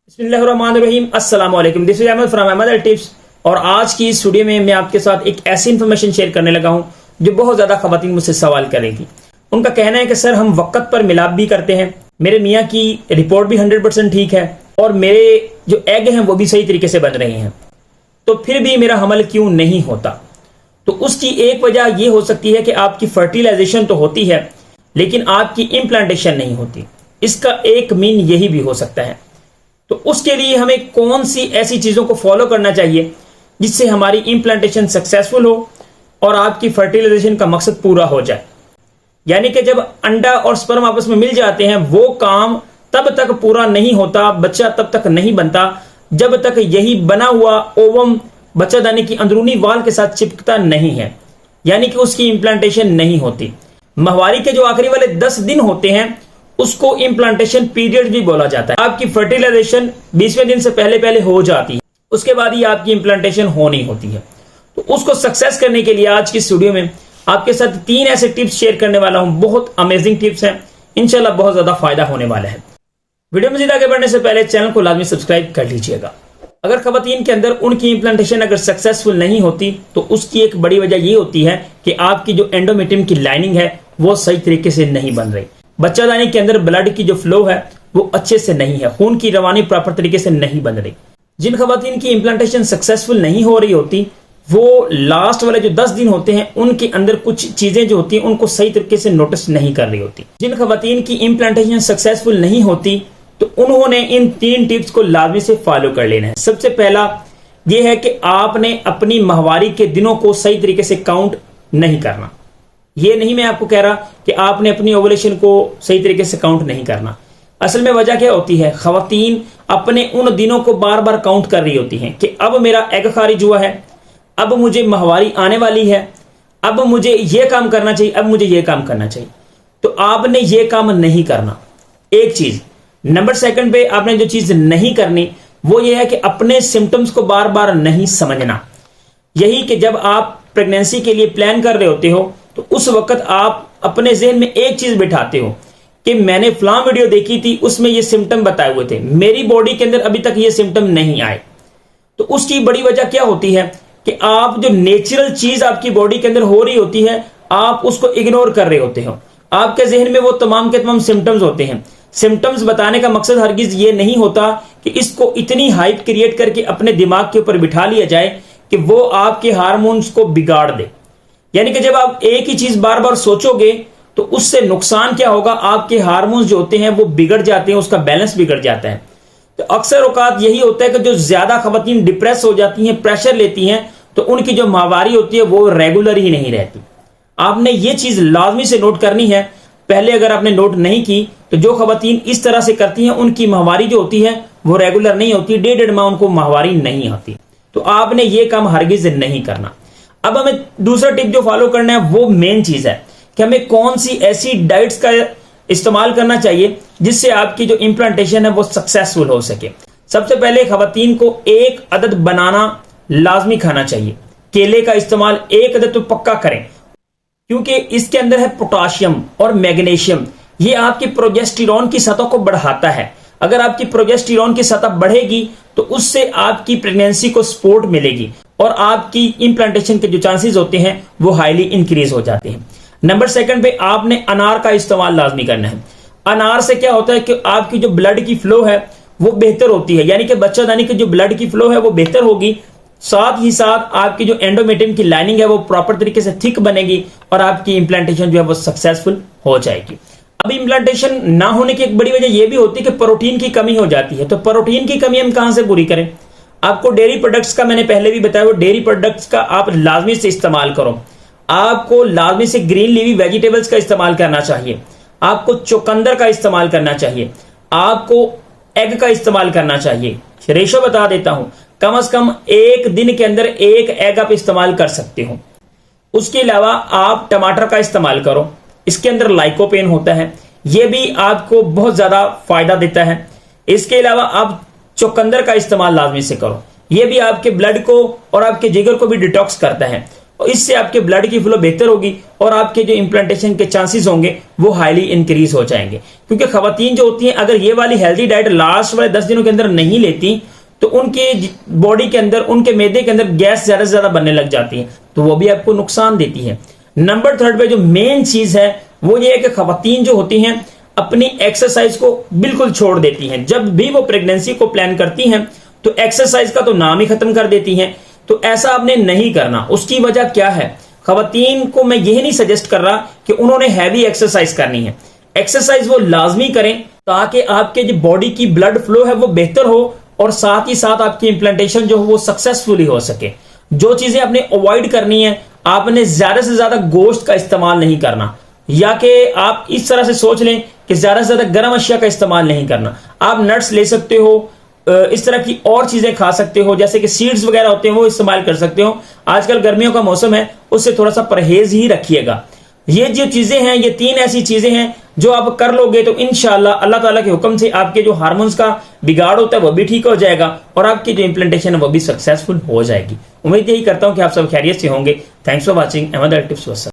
बिस्मिल्लाहिर्रहमानिर्रहीम। अस्सलाम वालेकुम। This is Ahmed from Ahmed tips. और आज की इस वीडियो में मैं आपके साथ एक ऐसी इन्फॉर्मेशन शेयर करने लगा हूं जो बहुत ज्यादा खवातीन मुझसे सवाल करेंगी। उनका कहना है कि सर हम वक्त पर मिलाप भी करते हैं, मेरे मियाँ की रिपोर्ट भी 100% ठीक है और मेरे जो एग हैं वो भी सही तरीके से बन रहे हैं, तो फिर भी मेरा हमल क्यों नहीं होता। तो उसकी एक वजह यह हो सकती है कि आपकी फर्टिलाइजेशन तो होती है लेकिन आपकी इम्प्लांटेशन नहीं होती। इसका एक मीन यही भी हो सकता है। तो उसके लिए हमें कौन सी ऐसी चीजों को फॉलो करना चाहिए जिससे हमारी इम्प्लांटेशन सक्सेसफुल हो और आपकी फर्टिलाइजेशन का मकसद पूरा हो जाए। यानी कि जब अंडा और स्पर्म आपस में मिल जाते हैं वो काम तब तक पूरा नहीं होता, बच्चा तब तक नहीं बनता जब तक यही बना हुआ ओवम बच्चादानी की अंदरूनी वाल के साथ चिपकता नहीं है, यानी कि उसकी इम्प्लांटेशन नहीं होती। माहवारी के जो आखिरी वाले 10 दिन होते हैं उसको इम्प्लांटेशन पीरियड भी बोला जाता है। आपकी फर्टिलाइजेशन 20वें दिन से पहले पहले हो जाती है, उसके बाद ही आपकी इम्प्लांटेशन होनी होती है। तो उसको सक्सेस करने के लिए आज की इस वीडियो में आपके साथ 3 ऐसे टिप्स शेयर करने वाला हूं। बहुत अमेजिंग टिप्स हैं, इंशाल्लाह बहुत ज्यादा फायदा होने वाला है। वीडियो मजीद आगे बढ़ने से पहले चैनल को लाजमी सब्सक्राइब कर लीजिएगा। अगर खवातीन के अंदर उनकी इम्प्लांटेशन अगर सक्सेसफुल नहीं होती तो उसकी एक बड़ी वजह यह होती है कि आपकी जो एंडोमेट्रियम की लाइनिंग है वो सही तरीके से नहीं बन रही। बच्चादानी के अंदर ब्लड की जो फ्लो है वो अच्छे से नहीं है, खून की रवानी प्रॉपर तरीके से नहीं बन रही। जिन खवातीन की इम्प्लांटेशन सक्सेसफुल नहीं हो रही होती वो लास्ट वाले जो 10 दिन होते हैं उनके अंदर कुछ चीजें जो होती हैं उनको सही तरीके से नोटिस नहीं कर रही होती। जिन खवातीन की इम्प्लांटेशन सक्सेसफुल नहीं होती तो उन्होंने इन 3 टिप्स को लाजमी से फॉलो कर लेना है। सबसे पहला यह है कि आपने अपनी माहवारी के दिनों को सही तरीके से काउंट नहीं करना। ये नहीं मैं आपको कह रहा कि आपने अपनी ओवुलेशन को सही तरीके से काउंट नहीं करना। असल में वजह क्या होती है, खवातीन अपने उन दिनों को बार बार काउंट कर रही होती हैं कि अब मेरा एग खारिज हुआ है, अब मुझे माहवारी आने वाली है, अब मुझे ये काम करना चाहिए, अब मुझे ये काम करना चाहिए। तो आपने ये काम नहीं करना, एक चीज। नंबर 2 पे आपने जो चीज नहीं करनी वो ये है कि अपने सिम्टम्स को बार बार नहीं समझना। यही कि जब आप प्रेगनेंसी के लिए प्लान कर रहे होते हो तो उस वक्त आप अपने जहन में एक चीज बिठाते हो कि मैंने फलां वीडियो देखी थी उसमें ये सिम्टम बताए हुए थे, मेरी बॉडी के अंदर अभी तक ये सिम्टम नहीं आए। तो उसकी बड़ी वजह क्या होती है कि आप जो नेचुरल चीज आपकी बॉडी के अंदर हो रही होती है आप उसको इग्नोर कर रहे होते हो। आपके जहन में वो तमाम के तमाम सिम्टम्स होते हैं। सिम्टम्स बताने का मकसद हरगिज ये नहीं होता कि इसको इतनी हाइप क्रिएट करके अपने दिमाग के ऊपर बिठा लिया जाए कि वो आपके हार्मोन्स को बिगाड़ दे। यानी कि जब आप एक ही चीज बार बार सोचोगे तो उससे नुकसान क्या होगा, आपके हार्मोन्स जो होते हैं वो बिगड़ जाते हैं, उसका बैलेंस बिगड़ जाता है। तो अक्सर औकात यही होता है कि जो ज्यादा खवातीन डिप्रेस हो जाती हैं, प्रेशर लेती हैं, तो उनकी जो माहवारी होती है वो रेगुलर ही नहीं रहती। आपने ये चीज लाजमी से नोट करनी है। पहले अगर आपने नोट नहीं की तो जो खवातीन इस तरह से करती हैं उनकी माहवारी जो होती है वो रेगुलर नहीं होती, 1.5 माह उनको माहवारी नहीं आती। तो आपने ये काम हरगिज नहीं करना। अब हमें दूसरा टिप जो फॉलो करना है वो मेन चीज है कि हमें कौन सी ऐसी डाइट्स का इस्तेमाल करना चाहिए जिससे आपकी जो इम्प्लांटेशन है वो सक्सेसफुल हो सके। सबसे पहले खवातीन को 1 अदद बनाना लाजमी खाना चाहिए। केले का इस्तेमाल 1 अदद तो पक्का करें क्योंकि इसके अंदर है पोटाशियम और मैग्नीशियम। ये आपकी प्रोजेस्टेरॉन की सतह को बढ़ाता है। अगर आपकी प्रोजेस्टेरॉन की सतह बढ़ेगी तो उससे आपकी प्रेगनेंसी को सपोर्ट मिलेगी और आपकी इम्प्लांटेशन के जो चांसेस होते हैं वो हाईली इंक्रीज हो जाते हैं। नंबर 2 पे आपने अनार का इस्तेमाल लाजमी करना है। अनार से क्या होता है कि आपकी जो ब्लड की फ्लो है वो बेहतर होती है, यानी कि बच्चादानी की जो ब्लड की फ्लो है वो बेहतर होगी। साथ ही साथ आपकी जो एंडोमेट्रियम की लाइनिंग है वो प्रॉपर तरीके से थिक बनेगी और आपकी इम्प्लांटेशन जो है वो सक्सेसफुल हो जाएगी। अब इम्प्लांटेशन ना होने की एक बड़ी वजह यह भी होती है कि प्रोटीन की कमी हो जाती है। तो प्रोटीन की कमी हम कहां से पूरी करें? आपको डेयरी प्रोडक्ट्स का मैंने पहले भी बताया, वो डेयरी प्रोडक्ट्स का आप लाजमी से इस्तेमाल करो। आपको लाजमी से ग्रीन लीवी वेजिटेबल्स का इस्तेमाल करना चाहिए, आपको चुकंदर का इस्तेमाल करना चाहिए, आपको एग का इस्तेमाल करना चाहिए। रेशो बता देता हूं, कम से कम 1 दिन के अंदर 1 एग आप इस्तेमाल कर सकते हो। उसके अलावा आप टमाटर का इस्तेमाल करो, इसके अंदर लाइकोपेन होता है, यह भी आपको बहुत ज्यादा फायदा देता है। इसके अलावा आप चुकंदर का इस्तेमाल लाजमी से करो, यह भी आपके ब्लड को और आपके जिगर को भी डिटॉक्स करता है। और इससे आपके ब्लड की फ्लो बेहतर होगी और आपके जो इम्प्लांटेशन के चांसेस होंगे वो हाईली इंक्रीज हो जाएंगे। क्योंकि खवातीन जो होती हैं अगर ये वाली हेल्दी डाइट लास्ट वाले 10 दिनों के अंदर नहीं लेती तो उनके बॉडी के अंदर, उनके मैदे के अंदर गैस ज्यादा से ज्यादा बनने लग जाती है, तो वो भी आपको नुकसान देती है। नंबर 3 पे जो मेन चीज है वो ये है कि खवातीन जो होती हैं अपनी एक्सरसाइज को बिल्कुल छोड़ देती हैं। जब भी वो प्रेगनेंसी को प्लान करती हैं तो एक्सरसाइज का तो नाम ही खत्म कर देती हैं। तो ऐसा आपने नहीं करना। उसकी वजह क्या है? खवातीन को मैं यही नहीं सजेस्ट कर रहा कि उन्होंने हैवी एक्सरसाइज करनी है। एक्सरसाइज वो लाजमी करें ताकि आपके जो बॉडी की ब्लड फ्लो है वो बेहतर हो और साथ ही साथ आपकी इम्प्लांटेशन जो हो वो सक्सेसफुली हो सके। जो चीजें आपने अवॉइड करनी है, आपने ज्यादा से ज्यादा गोश्त का इस्तेमाल नहीं करना, या कि आप इस तरह से सोच लें कि ज्यादा से ज्यादा गर्म अशिया का इस्तेमाल नहीं करना। आप नट्स ले सकते हो, इस तरह की और चीजें खा सकते हो, जैसे कि सीड्स वगैरह होते हैं वो इस्तेमाल कर सकते हो। आजकल गर्मियों का मौसम है, उससे थोड़ा सा परहेज ही रखिएगा। ये जो चीजें हैं, ये 3 ऐसी चीजें हैं जो आप कर लोगे तो इंशाल्लाह अल्लाह ताला के हुक्म से आपके जो हार्मोन्स का बिगाड़ होता है वो भी ठीक हो जाएगा और आपकी जो इम्प्लांटेशन है वो भी सक्सेसफुल हो जाएगी। उम्मीद यही करता हूं कि आप सब खैरियत से होंगे। Thanks for watching Ahmed tips.